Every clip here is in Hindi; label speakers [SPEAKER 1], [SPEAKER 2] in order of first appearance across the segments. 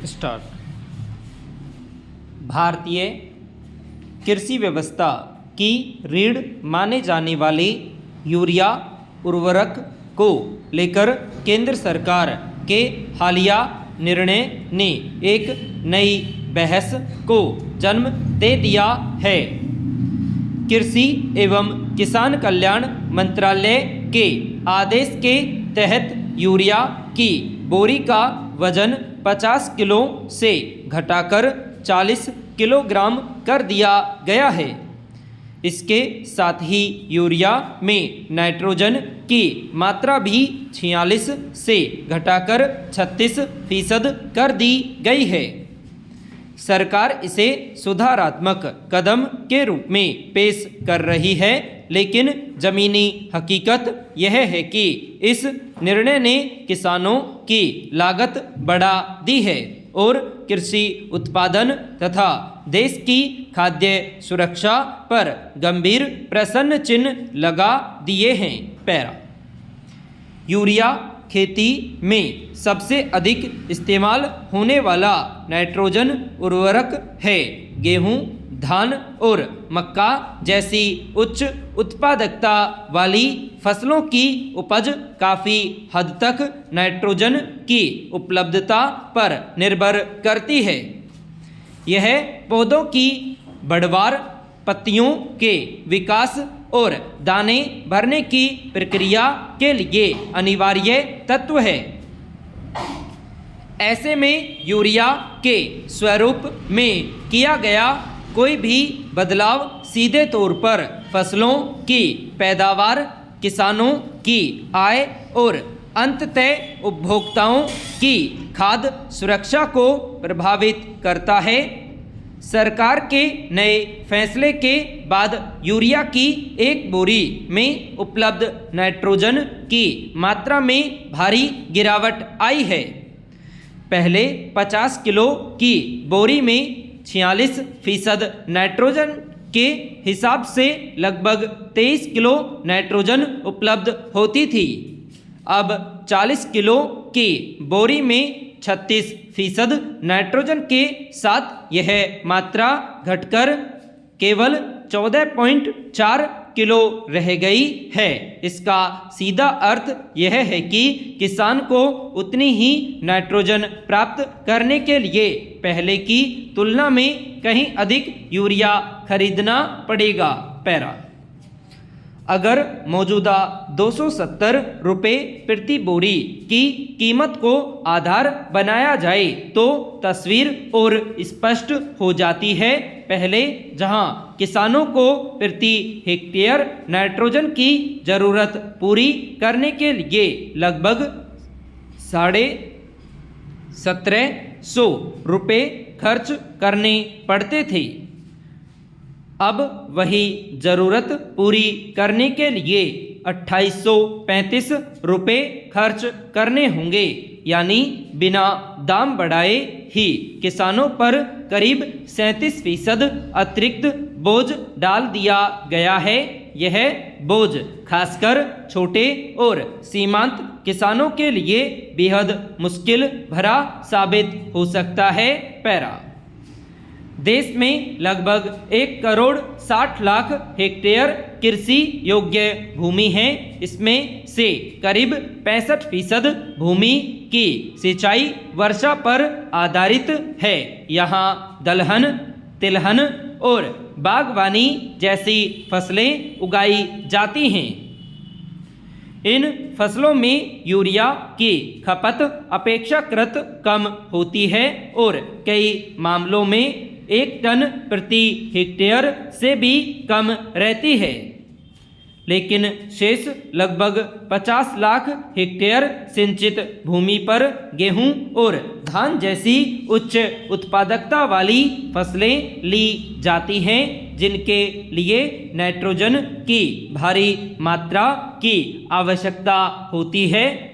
[SPEAKER 1] स्टार्ट। भारतीय कृषि व्यवस्था की रीढ़ माने जाने वाले यूरिया उर्वरक को लेकर केंद्र सरकार के हालिया निर्णय ने एक नई बहस को जन्म दे दिया है। कृषि एवं किसान कल्याण मंत्रालय के आदेश के तहत यूरिया की बोरी का वजन 50 किलो से घटाकर 40 किलोग्राम कर दिया गया है। इसके साथ ही यूरिया में नाइट्रोजन की मात्रा भी 46 से घटाकर 36% कर दी गई है। सरकार इसे सुधारात्मक कदम के रूप में पेश कर रही है, लेकिन जमीनी हकीकत यह है कि इस निर्णय ने किसानों की लागत बढ़ा दी है और कृषि उत्पादन तथा देश की खाद्य सुरक्षा पर गंभीर प्रश्न चिन्ह लगा दिए हैं। पैरा यूरिया खेती में सबसे अधिक इस्तेमाल होने वाला नाइट्रोजन उर्वरक है। गेहूं, धान और मक्का जैसी उच्च उत्पादकता वाली फसलों की उपज काफ़ी हद तक नाइट्रोजन की उपलब्धता पर निर्भर करती है। यह पौधों की बढ़वार, पत्तियों के विकास और दाने भरने की प्रक्रिया के लिए अनिवार्य तत्व है। ऐसे में यूरिया के स्वरूप में किया गया कोई भी बदलाव सीधे तौर पर फसलों की पैदावार, किसानों की आय और अंततः उपभोक्ताओं की खाद्य सुरक्षा को प्रभावित करता है। सरकार के नए फैसले के बाद यूरिया की एक बोरी में उपलब्ध नाइट्रोजन की मात्रा में भारी गिरावट आई है। पहले 50 किलो की बोरी में 46% नाइट्रोजन के हिसाब से लगभग 23 किलो नाइट्रोजन उपलब्ध होती थी। अब 40 किलो की बोरी में 36% नाइट्रोजन के साथ यह मात्रा घटकर केवल 14.4 किलो रह गई है। इसका सीधा अर्थ यह है कि किसान को उतनी ही नाइट्रोजन प्राप्त करने के लिए पहले की तुलना में कहीं अधिक यूरिया खरीदना पड़ेगा। पैरा अगर मौजूदा 270 रुपये प्रति बोरी की कीमत को आधार बनाया जाए तो तस्वीर और स्पष्ट हो जाती है। पहले जहां किसानों को प्रति हेक्टेयर नाइट्रोजन की ज़रूरत पूरी करने के लिए लगभग 1750 रुपये खर्च करने पड़ते थे, अब वही ज़रूरत पूरी करने के लिए 2835 रुपये खर्च करने होंगे। यानी बिना दाम बढ़ाए ही किसानों पर करीब 37% अतिरिक्त बोझ डाल दिया गया है। यह बोझ खासकर छोटे और सीमांत किसानों के लिए बेहद मुश्किल भरा साबित हो सकता है। पैरा देश में लगभग 1,60,00,000 हेक्टेयर कृषि योग्य भूमि है। इसमें से करीब 65% भूमि की सिंचाई वर्षा पर आधारित है। यहाँ दलहन, तिलहन और बागवानी जैसी फसलें उगाई जाती हैं। इन फसलों में यूरिया की खपत अपेक्षाकृत कम होती है और कई मामलों में 1 टन प्रति हेक्टेयर से भी कम रहती है। लेकिन शेष लगभग 50 लाख हेक्टेयर सिंचित भूमि पर गेहूं और धान जैसी उच्च उत्पादकता वाली फसलें ली जाती हैं, जिनके लिए नाइट्रोजन की भारी मात्रा की आवश्यकता होती है।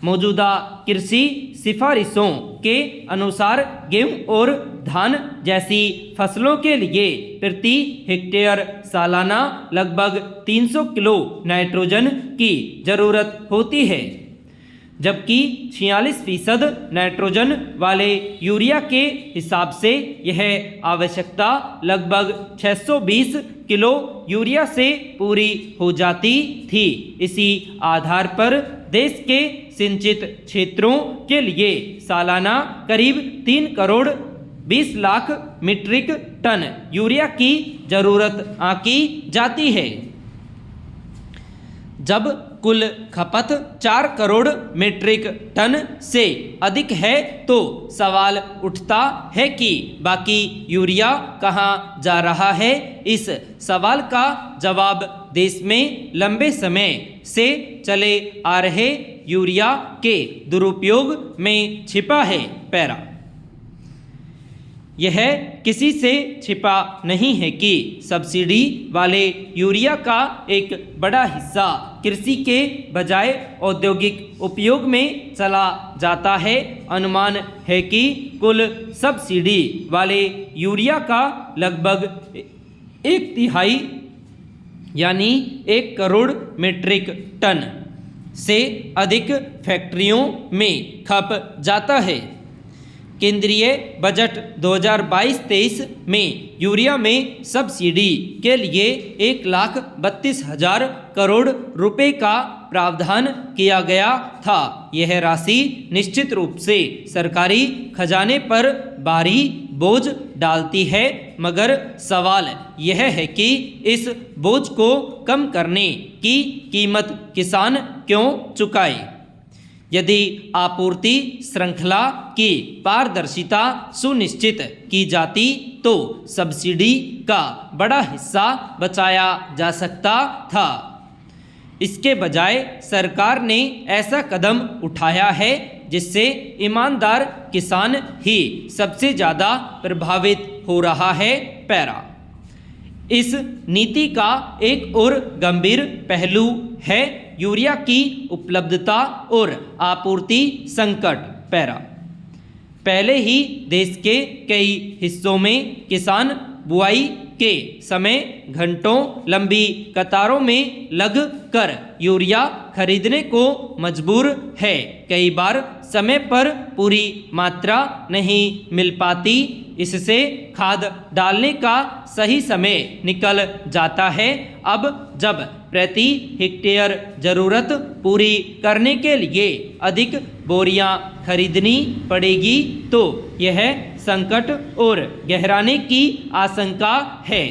[SPEAKER 1] मौजूदा कृषि सिफारिशों के अनुसार गेहूं और धान जैसी फसलों के लिए प्रति हेक्टेयर सालाना लगभग 300 किलो नाइट्रोजन की ज़रूरत होती है। जबकि 46% नाइट्रोजन वाले यूरिया के हिसाब से यह आवश्यकता लगभग 620 किलो यूरिया से पूरी हो जाती थी। इसी आधार पर देश के सिंचित क्षेत्रों के लिए सालाना करीब 3 crore 20 lakh metric ton urea की जरूरत आंकी जाती है। जब कुल खपत 4 करोड़ मीट्रिक टन से अधिक है तो सवाल उठता है कि बाकी यूरिया कहाँ जा रहा है। इस सवाल का जवाब देश में लंबे समय से चले आ रहे यूरिया के दुरुपयोग में छिपा है। पैरा यह किसी से छिपा नहीं है कि सब्सिडी वाले यूरिया का एक बड़ा हिस्सा कृषि के बजाय औद्योगिक उपयोग में चला जाता है। अनुमान है कि कुल सब्सिडी वाले यूरिया का लगभग 1/3 यानी 1 करोड़ मीट्रिक टन से अधिक फैक्ट्रियों में खप जाता है। केंद्रीय बजट 2022-23 में यूरिया में सब्सिडी के लिए 1,32,000 करोड़ रुपए का प्रावधान किया गया था। यह राशि निश्चित रूप से सरकारी खजाने पर भारी बोझ डालती है, मगर सवाल यह है कि इस बोझ को कम करने की कीमत किसान क्यों चुकाए। यदि आपूर्ति श्रृंखला की पारदर्शिता सुनिश्चित की जाती तो सब्सिडी का बड़ा हिस्सा बचाया जा सकता था। इसके बजाय सरकार ने ऐसा कदम उठाया है जिससे ईमानदार किसान ही सबसे ज़्यादा प्रभावित हो रहा है। पैरा इस नीति का एक और गंभीर पहलू है यूरिया की उपलब्धता और आपूर्ति संकट। पैरा पहले ही देश के कई हिस्सों में किसान बुआई के समय घंटों लंबी कतारों में लग कर यूरिया खरीदने को मजबूर है। कई बार समय पर पूरी मात्रा नहीं मिल पाती। इससे खाद डालने का सही समय निकल जाता है। अब जब प्रति हेक्टेयर जरूरत पूरी करने के लिए अधिक बोरियां खरीदनी पड़ेगी तो यह संकट और गहराने की आशंका है।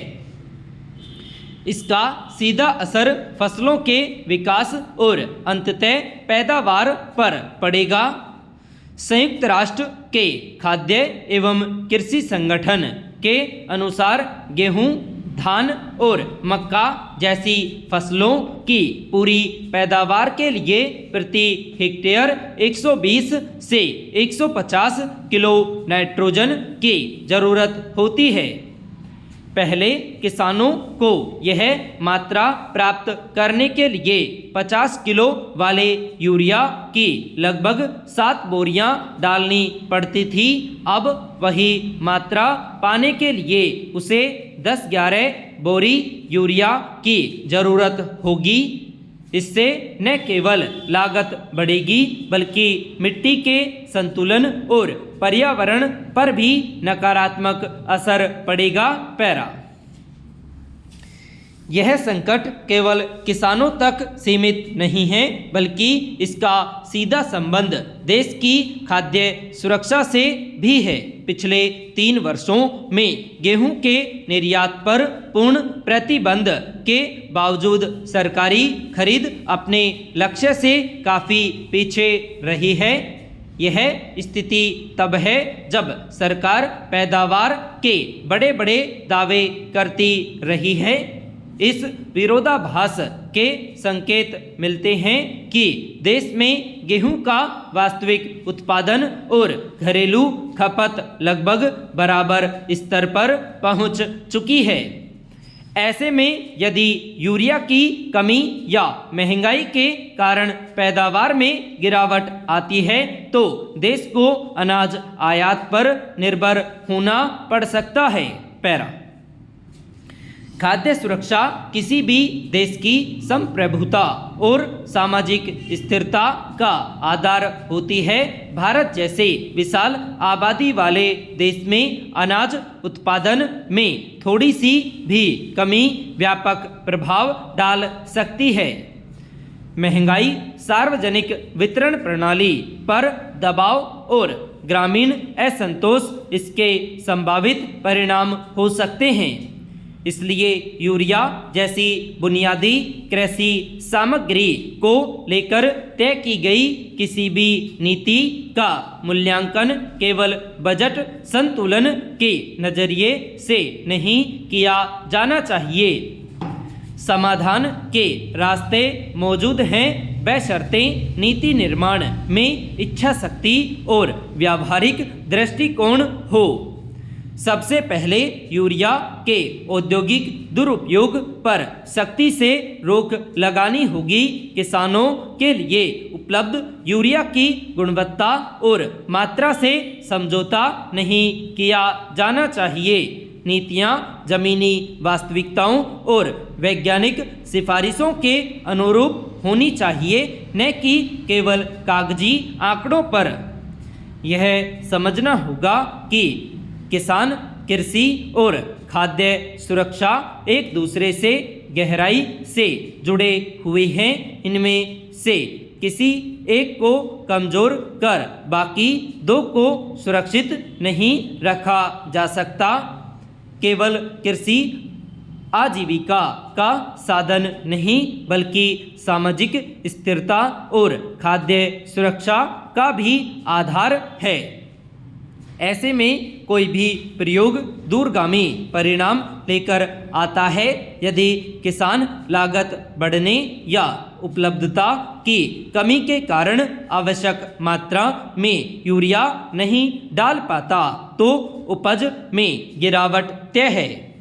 [SPEAKER 1] इसका सीधा असर फसलों के विकास और अंततः पैदावार पर पड़ेगा। संयुक्त राष्ट्र के खाद्य एवं कृषि संगठन के अनुसार गेहूं, धान और मक्का जैसी फसलों की पूरी पैदावार के लिए प्रति हेक्टेयर 120 से 150 किलो नाइट्रोजन की जरूरत होती है। पहले किसानों को यह मात्रा प्राप्त करने के लिए 50 किलो वाले यूरिया की लगभग 7 बोरियां डालनी पड़ती थी। अब वही मात्रा पाने के लिए उसे 10-11 बोरी यूरिया की जरूरत होगी। इससे न केवल लागत बढ़ेगी बल्कि मिट्टी के संतुलन और पर्यावरण पर भी नकारात्मक असर पड़ेगा। पैरा यह संकट केवल किसानों तक सीमित नहीं है बल्कि इसका सीधा संबंध देश की खाद्य सुरक्षा से भी है। पिछले 3 वर्षों में गेहूं के निर्यात पर पूर्ण प्रतिबंध के बावजूद सरकारी खरीद अपने लक्ष्य से काफ़ी पीछे रही है। यह स्थिति तब है जब सरकार पैदावार के बड़े बड़े दावे करती रही है। इस विरोधाभास के संकेत मिलते हैं कि देश में गेहूं का वास्तविक उत्पादन और घरेलू खपत लगभग बराबर स्तर पर पहुंच चुकी है। ऐसे में यदि यूरिया की कमी या महंगाई के कारण पैदावार में गिरावट आती है तो देश को अनाज आयात पर निर्भर होना पड़ सकता है। पैरा खाद्य सुरक्षा किसी भी देश की संप्रभुता और सामाजिक स्थिरता का आधार होती है। भारत जैसे विशाल आबादी वाले देश में अनाज उत्पादन में थोड़ी सी भी कमी व्यापक प्रभाव डाल सकती है। महंगाई, सार्वजनिक वितरण प्रणाली पर दबाव और ग्रामीण असंतोष इसके संभावित परिणाम हो सकते हैं। इसलिए यूरिया जैसी बुनियादी कृषि सामग्री को लेकर तय की गई किसी भी नीति का मूल्यांकन केवल बजट संतुलन के नज़रिए से नहीं किया जाना चाहिए। समाधान के रास्ते मौजूद हैं, बशर्ते नीति निर्माण में इच्छा शक्ति और व्यावहारिक दृष्टिकोण हो। सबसे पहले यूरिया के औद्योगिक दुरुपयोग पर सख्ती से रोक लगानी होगी। किसानों के लिए उपलब्ध यूरिया की गुणवत्ता और मात्रा से समझौता नहीं किया जाना चाहिए। नीतियां जमीनी वास्तविकताओं और वैज्ञानिक सिफारिशों के अनुरूप होनी चाहिए, न कि केवल कागजी आंकड़ों पर। यह समझना होगा कि किसान, कृषि और खाद्य सुरक्षा एक दूसरे से गहराई से जुड़े हुए हैं। इनमें से किसी एक को कमज़ोर कर बाकी दो को सुरक्षित नहीं रखा जा सकता। केवल कृषि आजीविका का साधन नहीं, बल्कि सामाजिक स्थिरता और खाद्य सुरक्षा का भी आधार है। ऐसे में कोई भी प्रयोग दूरगामी परिणाम लेकर आता है। यदि किसान लागत बढ़ने या उपलब्धता की कमी के कारण आवश्यक मात्रा में यूरिया नहीं डाल पाता, तो उपज में गिरावट तय है।